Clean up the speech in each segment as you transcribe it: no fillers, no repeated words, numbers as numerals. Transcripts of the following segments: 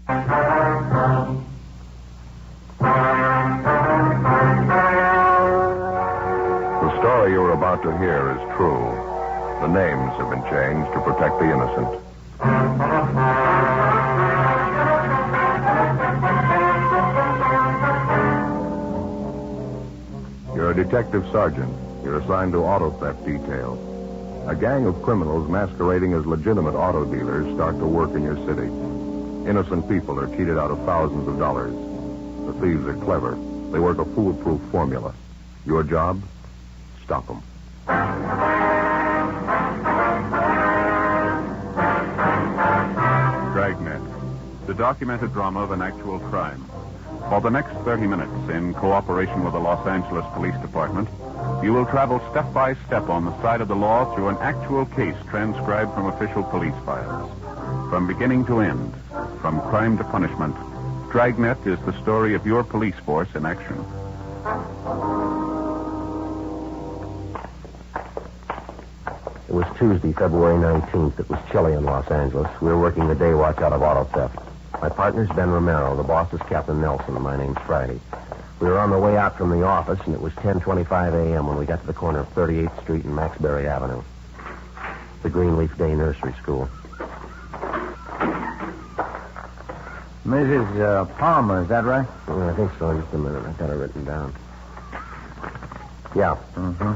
The story you're about to hear is true. The names have been changed to protect the innocent. You're a detective sergeant. You're assigned to auto theft detail. A gang of criminals masquerading as legitimate auto dealers start to work in your city. Innocent people are cheated out of thousands of dollars. The thieves are clever. They work a foolproof formula. Your job? Stop them. Dragnet, the documented drama of an actual crime. For the next 30 minutes, in cooperation with the Los Angeles Police Department, you will travel step by step on the side of the law through an actual case transcribed from official police files. From beginning to end, from crime to punishment, Dragnet is the story of your police force in action. It was Tuesday, February 19th. It was chilly in Los Angeles. We were working the day watch out of auto theft. My partner's Ben Romero. The boss is Captain Nelson, and my name's Friday. We were on the way out from the office, and it was 10:25 a.m. when we got to the corner of 38th Street and Maxbury Avenue. The Greenleaf Day Nursery School. Mrs. Palmer, is that right? I think so. Just a minute. I've got it written down. Yeah. Mm-hmm.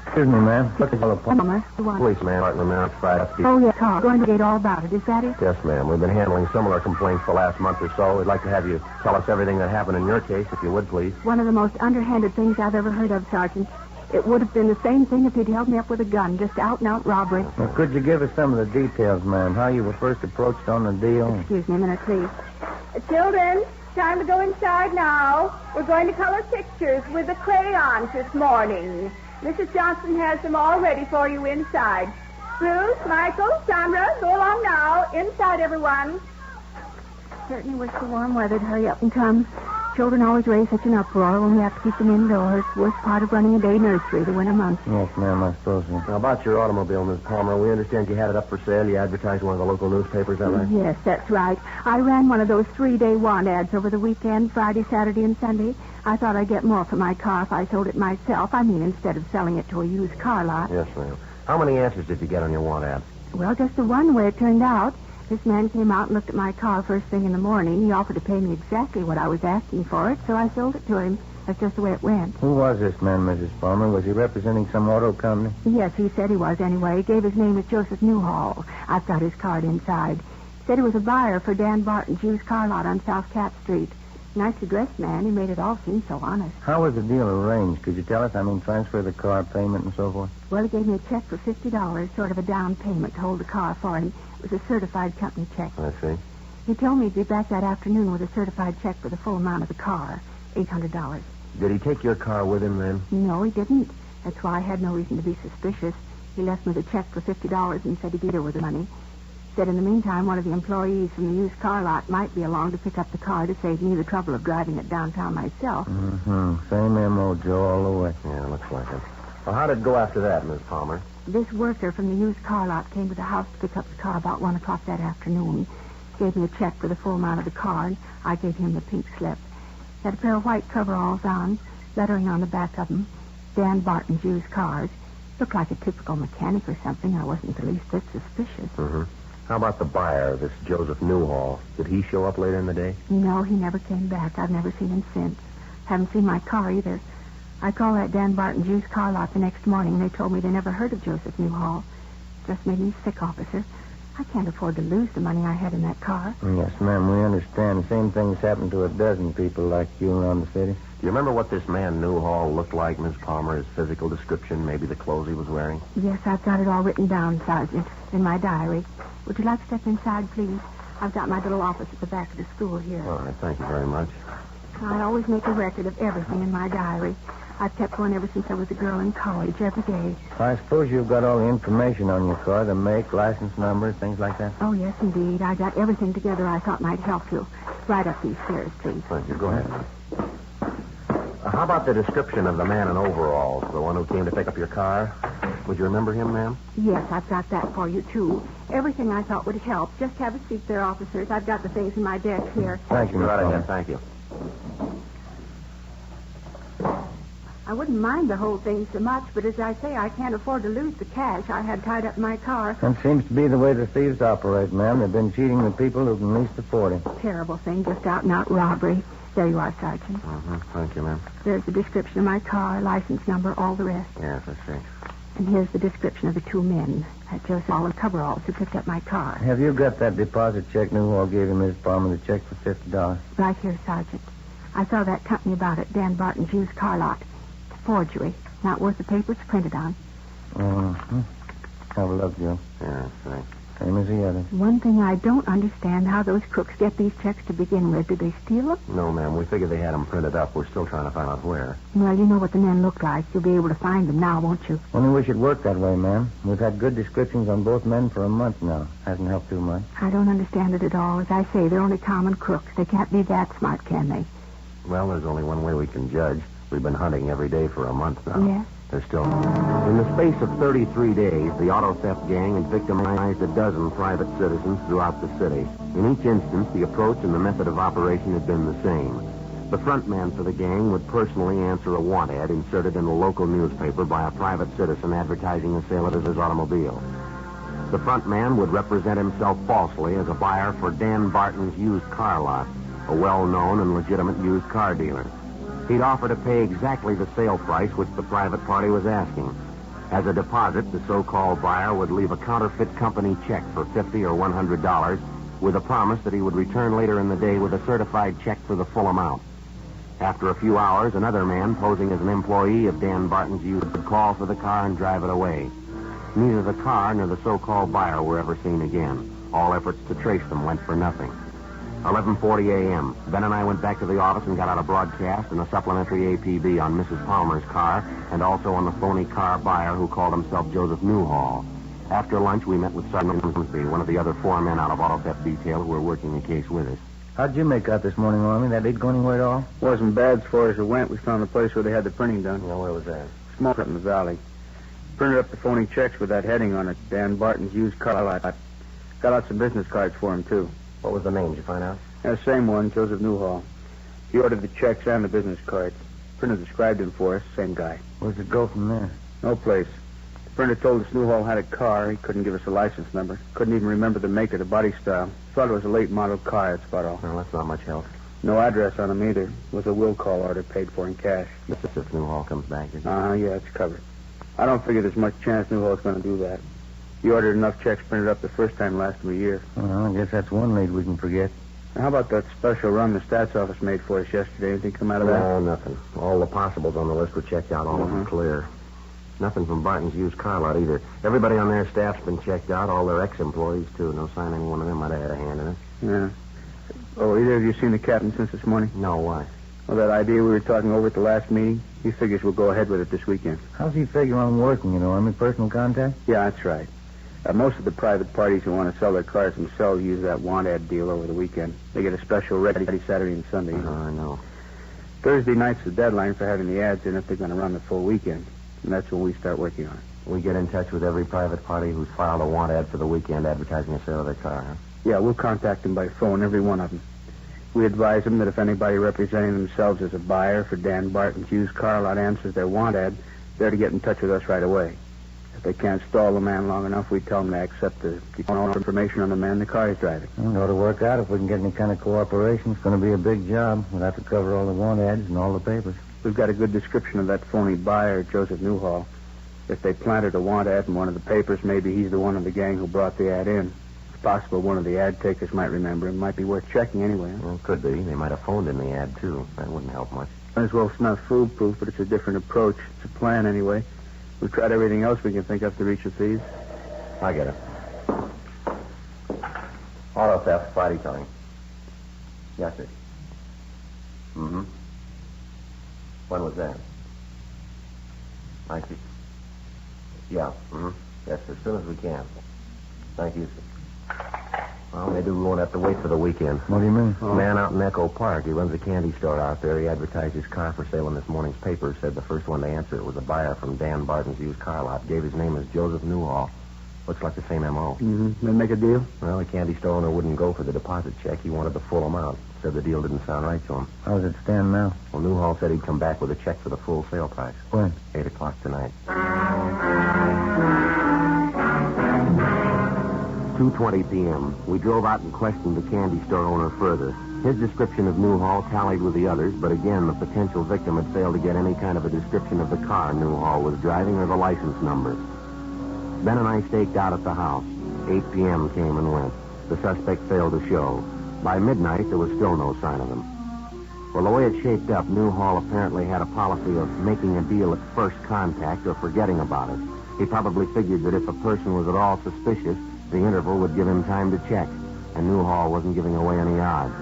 Excuse me, ma'am. Look at the Palmer. Policeman, Martin Romero, Friday. Oh, yes, Carl. Going to get all about it. Is that it? Yes, ma'am. We've been handling similar complaints the last month or so. We'd like to have you tell us everything that happened in your case, if you would, please. One of the most underhanded things I've ever heard of, Sergeant. It would have been the same thing if he'd held me up with a gun, just out-and-out robbery. Well, could you give us some of the details, ma'am? How you were first approached on the deal? Excuse me a minute, please. Children, time to go inside now. We're going to color pictures with the crayons this morning. Mrs. Johnson has them all ready for you inside. Bruce, Michael, Sandra, go along now. Inside, everyone. Certainly wish the warm weather to hurry up and come. Children always raise such an uproar when we have to keep them indoors. Worst part of running a day nursery, the winter months. Yes, ma'am, I suppose so. Now, about your automobile, Miss Palmer, we understand you had it up for sale. You advertised in one of the local newspapers, is that right? Yes, that's right. I ran one of those 3-day want ads over the weekend, Friday, Saturday, and Sunday. I thought I'd get more for my car if I sold it myself. I mean, instead of selling it to a used car lot. Yes, ma'am. How many answers did you get on your want ad? Well, just the one way it turned out. This man came out and looked at my car first thing in the morning. He offered to pay me exactly what I was asking for it, so I sold it to him. That's just the way it went. Who was this man, Mrs. Palmer? Was he representing some auto company? Yes, he said he was anyway. He gave his name as Joseph Newhall. I've got his card inside. Said he was a buyer for Dan Barton's used car lot on South Cat Street. Nicely dressed man. He made it all seem so honest. How was the deal arranged? Could you tell us? I mean, transfer the car payment and so forth? Well, he gave me a check for $50, sort of a down payment to hold the car for him. It was a certified company check. I see. He told me he'd be back that afternoon with a certified check for the full amount of the car, $800. Did he take your car with him then? No, he didn't. That's why I had no reason to be suspicious. He left me the check for $50 and said he'd be there with the money. Said in the meantime, one of the employees from the used car lot might be along to pick up the car to save me the trouble of driving it downtown myself. Mm-hmm. Same M.O., Joe, all the way. Yeah, looks like it. Well, how did it go after that, Miss Palmer? This worker from the used car lot came to the house to pick up the car about 1 o'clock that afternoon. Gave me a check for the full amount of the car, and I gave him the pink slip. Had a pair of white coveralls on, lettering on the back of them, Dan Barton's used cars. Looked like a typical mechanic or something. I wasn't the least bit suspicious. Mm-hmm. How about the buyer, this Joseph Newhall? Did he show up later in the day? No, he never came back. I've never seen him since. Haven't seen my car either. I called that Dan Barton's used car lot the next morning. They told me they never heard of Joseph Newhall. Just made me sick, officer. I can't afford to lose the money I had in that car. Yes, ma'am, we understand. The same thing's happened to a dozen people like you around the city. Do you remember what this man Newhall looked like, Miss Palmer? His physical description, maybe the clothes he was wearing? Yes, I've got it all written down, Sergeant, in my diary. Would you like to step inside, please? I've got my little office at the back of the school here. All right, thank you very much. I always make a record of everything in my diary. I've kept one ever since I was a girl in college, every day. I suppose you've got all the information on your car, the make, license number, things like that? Oh, yes, indeed. I got everything together I thought might help you. Right up these stairs, please. Thank you. Go ahead. How about the description of the man in overalls, the one who came to pick up your car? Would you remember him, ma'am? Yes, I've got that for you, too. Everything I thought would help. Just have a seat there, officers. I've got the things in my desk here. Thank you, Go Miss right Palmer. ahead. Thank you. I wouldn't mind the whole thing so much, but as I say, I can't afford to lose the cash I had tied up in my car. That seems to be the way the thieves operate, ma'am. They've been cheating the people who can least afford it. Terrible thing, just out-and-out robbery. There you are, Sergeant. Mm-hmm. Thank you, ma'am. There's the description of my car, license number, all the rest. Yes, I see. And here's the description of the two men at Joseph all the coveralls who picked up my car. Have you got that deposit check Newhall gave you, Miss Palmer, the check for $50? Right here, Sergeant. I saw that company about it, Dan Barton's used car lot. It's a forgery. Not worth the paper it's printed on. Mm-hmm. Have a look, Joe. Yes, thanks. Same as the others. One thing I don't understand, how those crooks get these checks to begin with. Did they steal them? No, ma'am. We figured they had them printed up. We're still trying to find out where. Well, you know what the men look like. You'll be able to find them now, won't you? Only wish it worked that way, ma'am. We've had good descriptions on both men for a month now. Hasn't helped too much. I don't understand it at all. As I say, they're only common crooks. They can't be that smart, can they? Well, there's only one way we can judge. We've been hunting every day for a month now. Yes? They're still... In the space of 33 days, the auto theft gang had victimized a dozen private citizens throughout the city. In each instance, the approach and the method of operation had been the same. The front man for the gang would personally answer a want ad inserted in a local newspaper by a private citizen advertising the sale of his automobile. The front man would represent himself falsely as a buyer for Dan Barton's used car lot, a well-known and legitimate used car dealer. He'd offer to pay exactly the sale price which the private party was asking. As a deposit, the so-called buyer would leave a counterfeit company check for $50 or $100 with a promise that he would return later in the day with a certified check for the full amount. After a few hours, another man, posing as an employee of Dan Barton's used, would call for the car and drive it away. Neither the car nor the so-called buyer were ever seen again. All efforts to trace them went for nothing. 11:40 a.m. Ben and I went back to the office and got out a broadcast and a supplementary APB on Mrs. Palmer's car and also on the phony car buyer who called himself Joseph Newhall. After lunch, we met with Sergeant Grimsby, one of the other four men out of auto theft detail who were working the case with us. How'd you make out this morning, Army? That did go anywhere at all? Wasn't bad as far as it went. We found the place where they had the printing done. Well, where was that? Small up in the valley. Printed up the phony checks with that heading on it. Dan Barton's used car lot. Got out some business cards for him, too. What was the name? Did you find out? Yeah, same one, Joseph Newhall. He ordered the checks and the business cards. Printer described him for us, same guy. Where's it go from there? No place. The printer told us Newhall had a car. He couldn't give us a license number. Couldn't even remember the make or the body style. Thought it was a late model car, that's about all. Well, that's not much help. No address on him either. It was a will call order paid for in cash. If Newhall comes back, is it? Yeah, it's covered. I don't figure there's much chance Newhall's going to do that. He ordered enough checks printed up the first time last him a year. Well, I guess that's one lead we can forget. Now, how about that special run the stats office made for us yesterday? Anything come out of that? No, nothing. All the possibles on the list were checked out, all of them clear. Nothing from Barton's used car lot either. Everybody on their staff's been checked out, all their ex-employees, too. No sign any one of them might have had a hand in it. Yeah. Oh, either of you seen the captain since this morning? No, why? Well, that idea we were talking over at the last meeting, he figures we'll go ahead with it this weekend. How's he figure on working, Army? Personal contact? Yeah, that's right. Most of the private parties who want to sell their cars themselves use that want ad deal over the weekend. They get a special ready Saturday and Sunday. I know. Thursday night's the deadline for having the ads in if they're going to run the full weekend. And that's when we start working on it. We get in touch with every private party who's filed a want ad for the weekend advertising the sale of their car, huh? Yeah, we'll contact them by phone, every one of them. We advise them that if anybody representing themselves as a buyer for Dan Barton's used car lot answers their want ad, they're to get in touch with us right away. If they can't stall the man long enough, we tell them to accept the information on the man the car is driving. It ought to work out. If we can get any kind of cooperation, it's going to be a big job. We'll have to cover all the want ads and all the papers. We've got a good description of that phony buyer, Joseph Newhall. If they planted a want ad in one of the papers, maybe he's the one of the gang who brought the ad in. It's possible one of the ad takers might remember him. Might be worth checking anyway. Well, could be. They might have phoned in the ad, too. That wouldn't help much. Might as well it's not foolproof, but it's a different approach. It's a plan anyway. We've tried everything else we can think of to reach the thieves. I get it. Auto theft, Friday towing. Yes, sir. Mm-hmm. When was that? I see. Yeah, mm-hmm. Yes, as soon as we can. Thank you, sir. Well, maybe we won't have to wait for the weekend. What do you mean? A man out in Echo Park. He runs a candy store out there. He advertised his car for sale in this morning's paper. Said the first one to answer it was a buyer from Dan Barton's used car lot. Gave his name as Joseph Newhall. Looks like the same M.O. Mm-hmm. They make a deal? Well, the candy store owner wouldn't go for the deposit check. He wanted the full amount. Said the deal didn't sound right to him. How's it stand now? Well, Newhall said he'd come back with a check for the full sale price. When? 8 o'clock tonight. 2:20 p.m. We drove out and questioned the candy store owner further. His description of Newhall tallied with the others, but again, the potential victim had failed to get any kind of a description of the car Newhall was driving or the license number. Ben and I staked out at the house. 8 p.m. came and went. The suspect failed to show. By midnight, there was still no sign of him. Well, the way it shaped up, Newhall apparently had a policy of making a deal at first contact or forgetting about it. He probably figured that if a person was at all suspicious, the interval would give him time to check, and Newhall wasn't giving away any odds.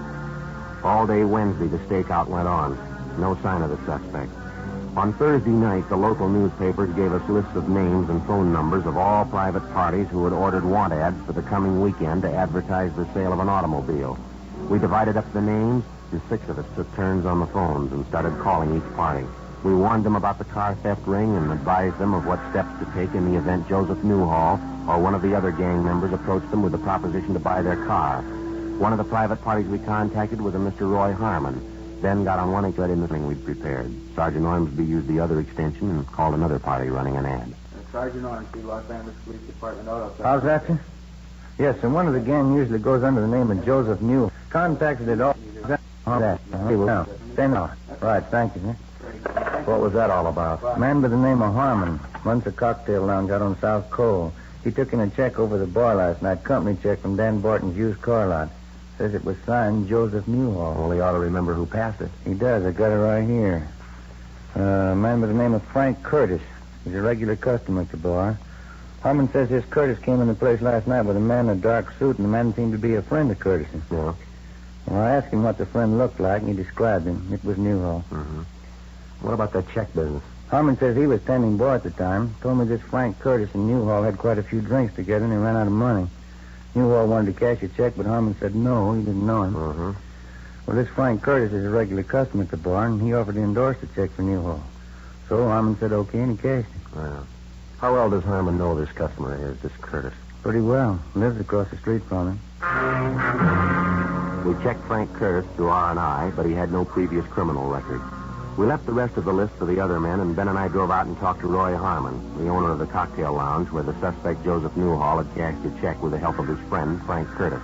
All day Wednesday, the stakeout went on. No sign of the suspect. On Thursday night, the local newspapers gave us lists of names and phone numbers of all private parties who had ordered want ads for the coming weekend to advertise the sale of an automobile. We divided up the names, and 6 of us took turns on the phones and started calling each party. We warned them about the car theft ring and advised them of what steps to take in the event Joseph Newhall or one of the other gang members approached them with the proposition to buy their car. One of the private parties we contacted was a Mr. Roy Harmon. Ben got on one exit in the thing we'd prepared. Sergeant Ormsby used the other extension and called another party running an ad. Sergeant Ormsby, Los Angeles Police Department Auto. How's that, sir? Yes, and one of the gang usually goes under the name of Joseph Newhall. Contacted it all. Right, thank you, sir. What was that all about? Man by the name of Harmon runs a cocktail lounge out on South Cole. He took in a check over the bar last night, company check from Dan Barton's used car lot. Says it was signed Joseph Newhall. Well, he ought to remember who passed it. He does. I got it right here. A man by the name of Frank Curtis. He's a regular customer at the bar. Harmon says this Curtis came in the place last night with a man in a dark suit, and the man seemed to be a friend of Curtis's. Yeah. Well, I asked him what the friend looked like, and he described him. It was Newhall. Mm-hmm. What about that check business? Harmon says he was tending bar at the time. Told me this Frank Curtis and Newhall had quite a few drinks together, and he ran out of money. Newhall wanted to cash a check, but Harmon said no, he didn't know him. Mm-hmm. Well, this Frank Curtis is a regular customer at the bar, and he offered to endorse the check for Newhall. So Harmon said okay, and he cashed it. Yeah. How well does Harmon know this customer is, this Curtis? Pretty well. Lives across the street from him. We checked Frank Curtis through R&I, but he had no previous criminal record. We left the rest of the list for the other men, and Ben and I drove out and talked to Roy Harmon, the owner of the cocktail lounge where the suspect Joseph Newhall had cashed a check with the help of his friend, Frank Curtis.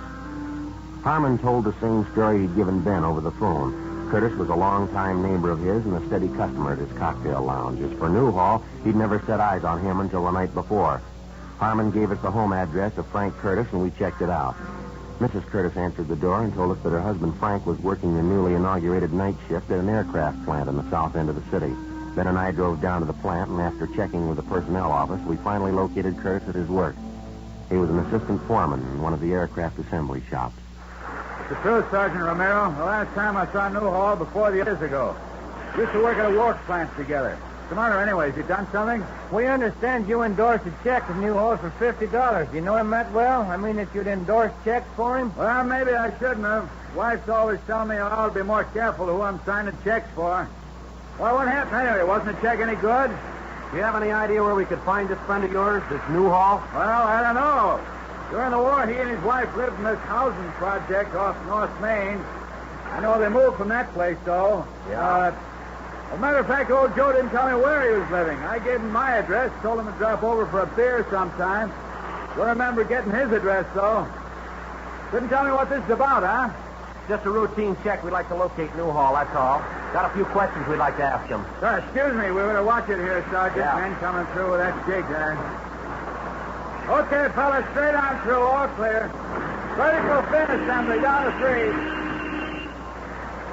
Harmon told the same story he'd given Ben over the phone. Curtis was a long-time neighbor of his and a steady customer at his cocktail lounge. As for Newhall, he'd never set eyes on him until the night before. Harmon gave us the home address of Frank Curtis, and we checked it out. Mrs. Curtis answered the door and told us that her husband Frank was working the newly inaugurated night shift at an aircraft plant in the south end of the city. Ben and I drove down to the plant, and after checking with the personnel office, we finally located Curtis at his work. He was an assistant foreman in one of the aircraft assembly shops. The truth, Sergeant Romero. The last time I saw Newhall before the years ago. Used to work at a work plant together. What's the matter anyways? You done something? We understand you endorsed a check to Newhall for $50. Do you know him that well? I mean, that you'd endorse checks for him? Well, maybe I shouldn't have. Wife's always telling me I ought to be more careful who I'm signing checks for. Well, what happened anyway? Wasn't the check any good? Do you have any idea where we could find this friend of yours, this Newhall? Well, I don't know. During the war, he and his wife lived in this housing project off North Main. I know they moved from that place, though. Yeah. As a matter of fact, old Joe didn't tell me where he was living. I gave him my address, told him to drop over for a beer sometime. Don't remember getting his address, though. Couldn't tell me what this is about, huh? Just a routine check. We'd like to locate Newhall, that's all. Got a few questions we'd like to ask him. Excuse me. We better watch it here, Sergeant. Yeah. Men coming through with that jig there. Okay, fellas, straight on through, all clear. Vertical fin assembly down to 3.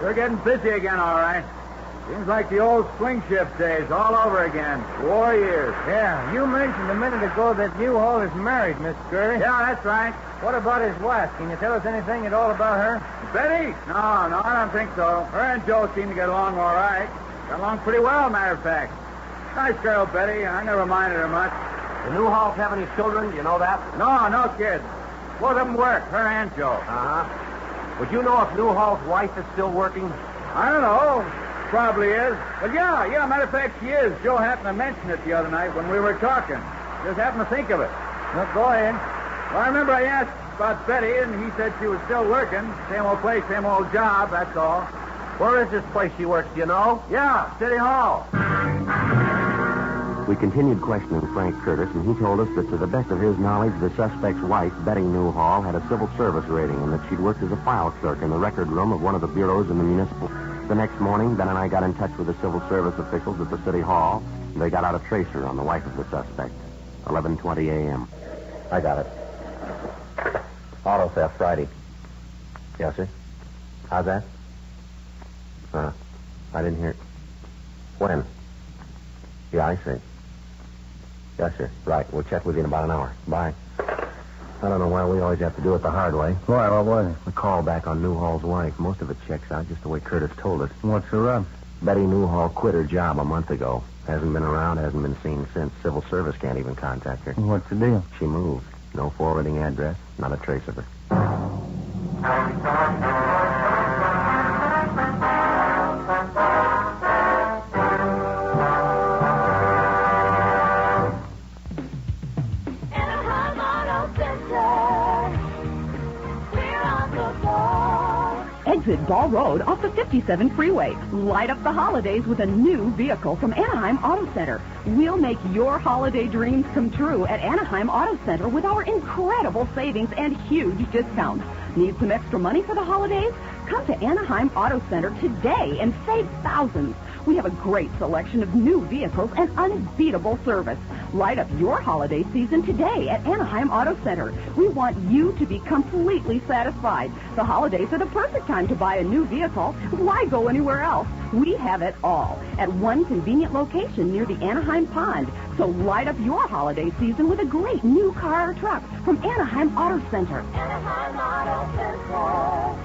We're getting busy again, all right. Seems like the old swing shift days all over again. War years. Yeah, you mentioned a minute ago that Newhall is married, Miss Curry. Yeah, that's right. What about his wife? Can you tell us anything at all about her? Betty? No, I don't think so. Her and Joe seem to get along all right. Got along pretty well, matter of fact. Nice girl, Betty. I never minded her much. The Newhalls have any children? Do you know that? No kids. Both of them work, her and Joe. Uh-huh. Would you know if Newhall's wife is still working? I don't know. Probably is. But yeah, matter of fact, she is. Joe happened to mention it the other night when we were talking. Just happened to think of it. Well, go ahead. Well, I remember I asked about Betty, and he said she was still working. Same old place, same old job, that's all. Where is this place she works, do you know? Yeah, City Hall. We continued questioning Frank Curtis, and he told us that to the best of his knowledge, the suspect's wife, Betty Newhall, had a civil service rating and that she'd worked as a file clerk in the record room of one of the bureaus in the municipal. The next morning, Ben and I got in touch with the civil service officials at the City Hall, and they got out a tracer on the wife of the suspect. 11:20 a.m. I got it. Auto theft Friday. Yes, sir. How's that? I didn't hear. When? Yeah, I see. Yes, sir. Right. We'll check with you in about an hour. Bye. I don't know why we always have to do it the hard way. Why? What was it? The call back on Newhall's wife. Most of it checks out just the way Curtis told us. What's the rub? Betty Newhall quit her job a month ago. Hasn't been around, hasn't been seen since. Civil service can't even contact her. What's the deal? She moved. No forwarding address, not a trace of her. Exit Ball Road off the 57 freeway. Light up the holidays with a new vehicle from Anaheim Auto Center. We'll make your holiday dreams come true at Anaheim Auto Center with our incredible savings and huge discounts. Need some extra money for the holidays? Come to Anaheim Auto Center today and save thousands. We have a great selection of new vehicles and unbeatable service. Light up your holiday season today at Anaheim Auto Center. We want you to be completely satisfied. The holidays are the perfect time to buy a new vehicle. Why go anywhere else? We have it all at one convenient location near the Anaheim Pond. So light up your holiday season with a great new car or truck from Anaheim Auto Center. Anaheim Auto Center,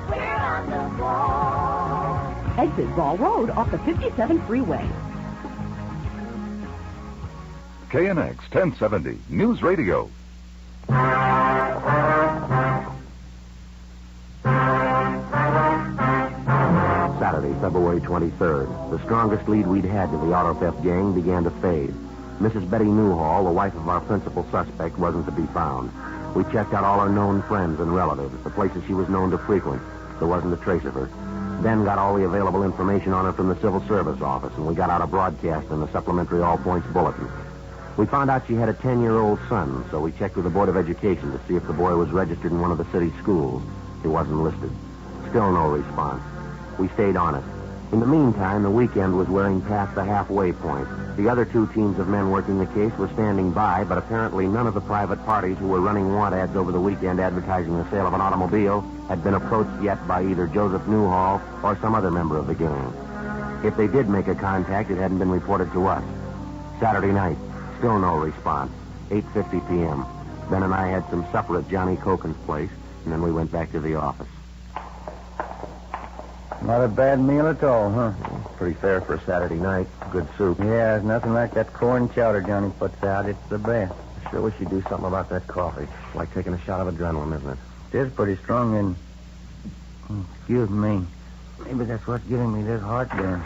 we're on the ball. Exit Ball Road off the 57 freeway. KNX 1070 News Radio. Saturday, February 23rd. The strongest lead we'd had to the auto theft gang began to fade. Mrs. Betty Newhall, the wife of our principal suspect, wasn't to be found. We checked out all her known friends and relatives, the places she was known to frequent. There wasn't a trace of her. Ben got all the available information on her from the Civil Service office, and we got out a broadcast in the supplementary All Points Bulletin. We found out she had a 10-year-old son, so we checked with the Board of Education to see if the boy was registered in one of the city's schools. He wasn't listed. Still no response. We stayed on it. In the meantime, the weekend was wearing past the halfway point. The other two teams of men working the case were standing by, but apparently none of the private parties who were running want ads over the weekend advertising the sale of an automobile had been approached yet by either Joseph Newhall or some other member of the gang. If they did make a contact, it hadn't been reported to us. Saturday night, still no response. 8:50 p.m. Ben and I had some supper at Johnny Coken's place, and then we went back to the office. Not a bad meal at all, huh? Pretty fair for a Saturday night. Good soup. Yeah, it's nothing like that corn chowder Johnny puts out. It's the best. Sure wish you'd do something about that coffee. It's like taking a shot of adrenaline, isn't it? It is pretty strong, and... Excuse me. Maybe that's what's giving me this heartburn.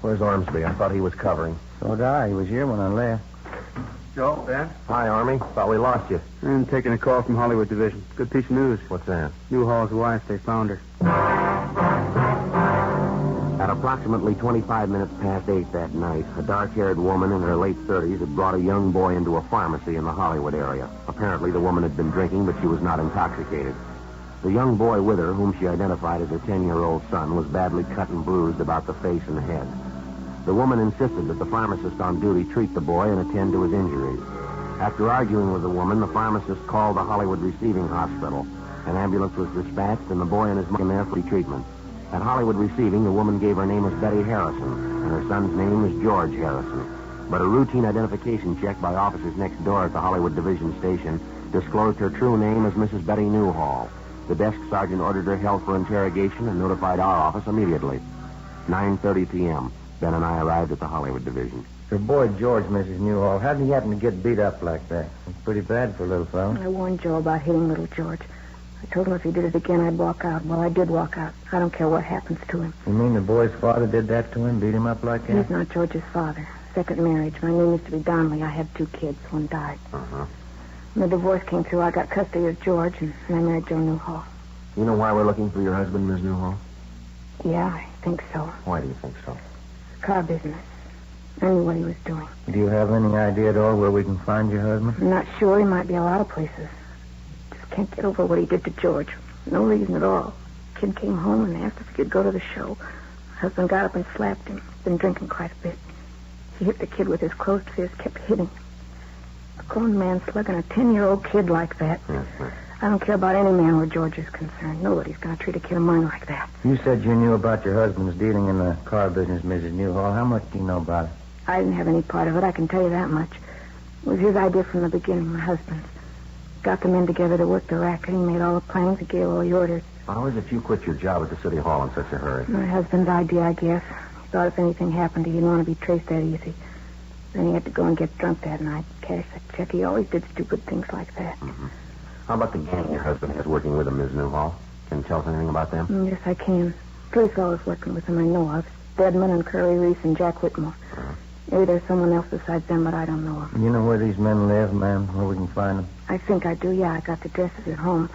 Where's Ormsby? I thought he was covering. So did I. He was here when I left. Joe, Ben? Hi, Army. Thought we lost you. I'm taking a call from Hollywood Division. Good piece of news. What's that? Newhall's wife, they found her. At approximately 25 minutes past 8 that night, a dark-haired woman in her late 30s had brought a young boy into a pharmacy in the Hollywood area. Apparently, the woman had been drinking, but she was not intoxicated. The young boy with her, whom she identified as her 10-year-old son, was badly cut and bruised about the face and head. The woman insisted that the pharmacist on duty treat the boy and attend to his injuries. After arguing with the woman, the pharmacist called the Hollywood Receiving Hospital. An ambulance was dispatched, and the boy and his mother there for treatment. At Hollywood Receiving, the woman gave her name as Betty Harrison, and her son's name is George Harrison. But a routine identification check by officers next door at the Hollywood Division Station disclosed her true name as Mrs. Betty Newhall. The desk sergeant ordered her held for interrogation and notified our office immediately. 9:30 p.m. Ben and I arrived at the Hollywood Division. Her boy, George, Mrs. Newhall, how did he happen to get beat up like that? It's pretty bad for a little fellow. I warned Joe about hitting little George. I told him if he did it again, I'd walk out. Well, I did walk out. I don't care what happens to him. You mean the boy's father did that to him, beat him up like that? He's not George's father. Second marriage. My name used to be Donnelly. I had 2 kids. One died. Uh-huh. When the divorce came through, I got custody of George, and I married Joe Newhall. You know why we're looking for your husband, Miss Newhall? Yeah, I think so. Why do you think so? Car business. I knew what he was doing. Do you have any idea at all where we can find your husband? I'm not sure. He might be a lot of places. Just can't get over what he did to George. No reason at all. Kid came home and asked if he could go to the show. Husband got up and slapped him. Been drinking quite a bit. He hit the kid with his closed fist, kept hitting him. A grown man slugging a 10-year-old kid like that. Mm-hmm. I don't care about any man where George is concerned. Nobody's going to treat a kid of mine like that. You said you knew about your husband's dealing in the car business, Mrs. Newhall. How much do you know about it? I didn't have any part of it, I can tell you that much. It was his idea from the beginning, my husband's. Got the men together to work the racket. He made all the plans. He gave all the orders. How is it you quit your job at the City Hall in such a hurry? My husband's idea, I guess. He thought if anything happened, he didn't want to be traced that easy. Then he had to go and get drunk that night, cash that check. He always did stupid things like that. Mm-hmm. How about the gang your husband has working with him, Miss Newhall? Can you tell us anything about them? Yes, I can. 3 fellows working with him I know of. Deadman and Curly Reese and Jack Whitmore. Uh-huh. Maybe there's someone else besides them, but I don't know of. You know where these men live, ma'am? Where we can find them? I think I do, yeah. I got the addresses at home.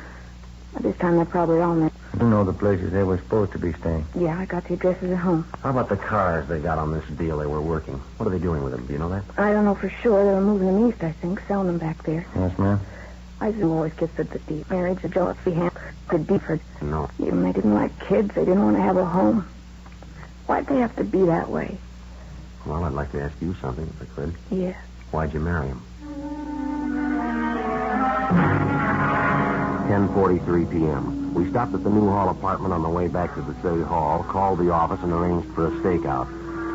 By this time, they're probably all met. You know the places they were supposed to be staying. Yeah, I got the addresses at home. How about the cars they got on this deal they were working? What are they doing with them? Do you know that? I don't know for sure. They were moving them east, I think, selling them back there. Yes, ma'am? I do always get the deep marriage of Josephine Hammer to Deeford. No. Even they didn't like kids. They didn't want to have a home. Why'd they have to be that way? Well, I'd like to ask you something, if I could. Yeah. Why'd you marry him? 10:43 p.m. We stopped at the Newhall apartment on the way back to the City Hall, called the office, and arranged for a stakeout.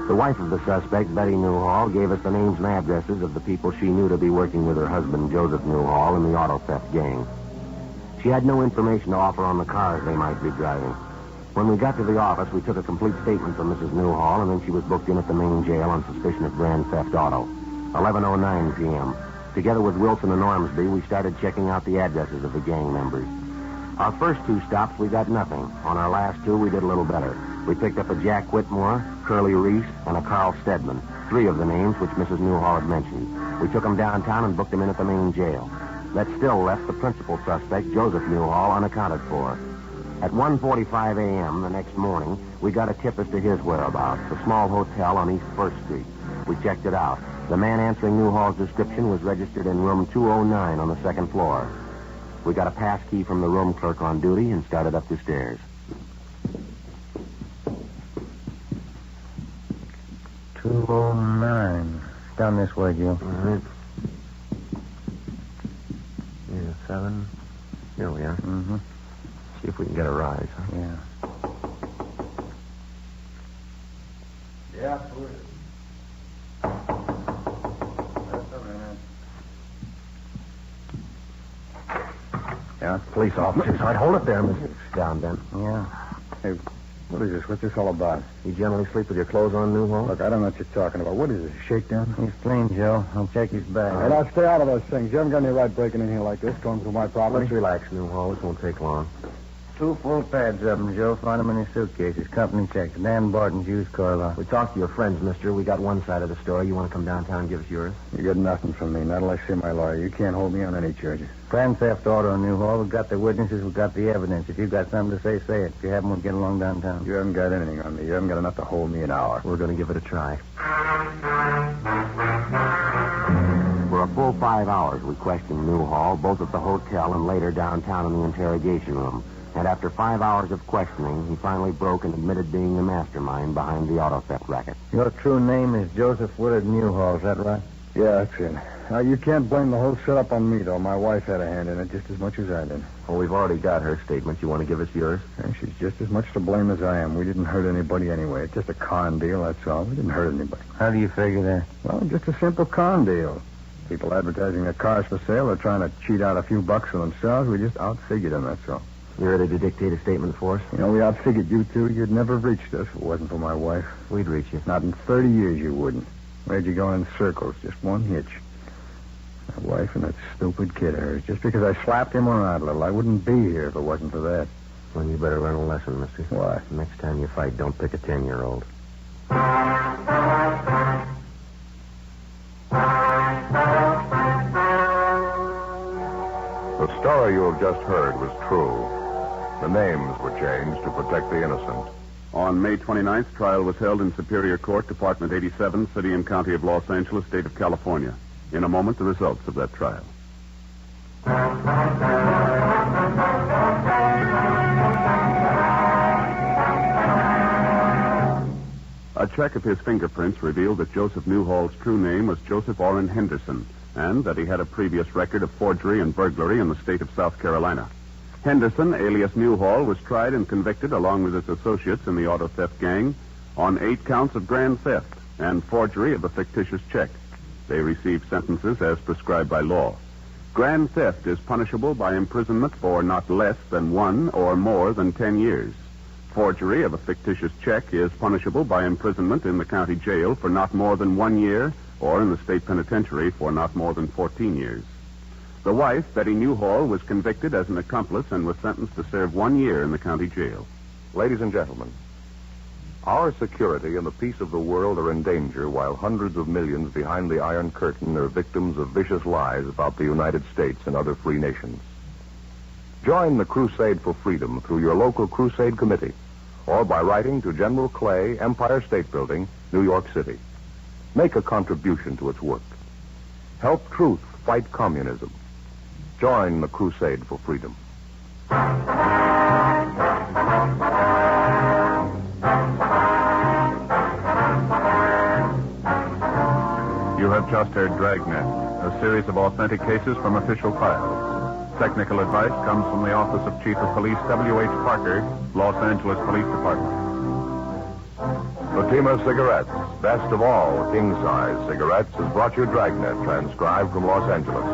The wife of the suspect, Betty Newhall, gave us the names and addresses of the people she knew to be working with her husband, Joseph Newhall, in the auto theft gang. She had no information to offer on the cars they might be driving. When we got to the office, we took a complete statement from Mrs. Newhall, and then she was booked in at the main jail on suspicion of grand theft auto. 11:09 p.m. Together with Wilson and Ormsby, we started checking out the addresses of the gang members. Our first 2 stops, we got nothing. On our last 2, we did a little better. We picked up a Jack Whitmore, Curly Reese, and a Carl Stedman, 3 of the names which Mrs. Newhall had mentioned. We took them downtown and booked them in at the main jail. That still left the principal suspect, Joseph Newhall, unaccounted for. At 1:45 a.m. the next morning, we got a tip as to his whereabouts, a small hotel on East 1st Street. We checked it out. The man answering Newhall's description was registered in room 209 on the 2nd floor. We got a pass key from the room clerk on duty and started up the stairs. 209. Down this way, Joe. All right. Yeah, 7. Here we are. Mm-hmm. See if we can get a rise, huh? Yeah. Yeah, who is it? Yeah, police officers. All right, hold it there, Mr. Down, Ben. Yeah. Hey, what is this? What's this all about? You generally sleep with your clothes on, Newhall? Look, I don't know what you're talking about. What is this, a shakedown? He's clean, Joe. I'll check his bag. Hey, now stay out of those things. You haven't got any right breaking in here like this, going through my property. Let's relax, Newhall. This won't take long. 2 full pads of them, Joe. Found them in his suitcases. Company checked. Dan Barton's used car lot. We talked to your friends, mister. We got one side of the story. You want to come downtown and give us yours? You get nothing from me, not unless you see my lawyer. You can't hold me on any charges. Grand theft auto, Newhall. We've got the witnesses. We've got the evidence. If you've got something to say, say it. If you haven't, we'll get along downtown. You haven't got anything on me. You haven't got enough to hold me an hour. We're going to give it a try. For a full 5 hours, we questioned Newhall, both at the hotel and later downtown in the interrogation room. And after 5 hours of questioning, he finally broke and admitted being the mastermind behind the auto theft racket. Your true name is Joseph Willard Newhall, is that right? Yeah, that's it. Now, you can't blame the whole setup on me, though. My wife had a hand in it just as much as I did. Well, we've already got her statement. You want to give us yours? And she's just as much to blame as I am. We didn't hurt anybody anyway. It's just a con deal, that's all. We didn't hurt anybody. How do you figure that? Well, just a simple con deal. People advertising their cars for sale are trying to cheat out a few bucks for themselves. We just outfigured them, that's all. You ready to dictate a statement for us? You know, we outfigured you two. You'd never have reached us if it wasn't for my wife. We'd reach you. Not in 30 years you wouldn't. Where'd you go in circles? Just one hitch. My wife and that stupid kid of hers. Just because I slapped him around a little, I wouldn't be here if it wasn't for that. Well, you better learn a lesson, mister. What? Next time you fight, don't pick a 10-year-old. The story you have just heard was true. The names were changed to protect the innocent. On May 29th, trial was held in Superior Court, Department 87, City and County of Los Angeles, State of California. In a moment, the results of that trial. A check of his fingerprints revealed that Joseph Newhall's true name was Joseph Orrin Henderson, and that he had a previous record of forgery and burglary in the state of South Carolina. Henderson, alias Newhall, was tried and convicted, along with his associates in the auto theft gang, on 8 counts of grand theft and forgery of a fictitious check. They received sentences as prescribed by law. Grand theft is punishable by imprisonment for not less than 1 or more than 10 years. Forgery of a fictitious check is punishable by imprisonment in the county jail for not more than 1 year, or in the state penitentiary for not more than 14 years. The wife, Betty Newhall, was convicted as an accomplice and was sentenced to serve 1 year in the county jail. Ladies and gentlemen, our security and the peace of the world are in danger while hundreds of millions behind the Iron Curtain are victims of vicious lies about the United States and other free nations. Join the crusade for freedom through your local crusade committee or by writing to General Clay, Empire State Building, New York City. Make a contribution to its work. Help truth fight communism. Join the crusade for freedom. You have just heard Dragnet, a series of authentic cases from official files. Technical advice comes from the Office of Chief of Police W.H. Parker, Los Angeles Police Department. Fatima Cigarettes, best of all king-size cigarettes, has brought you Dragnet, transcribed from Los Angeles.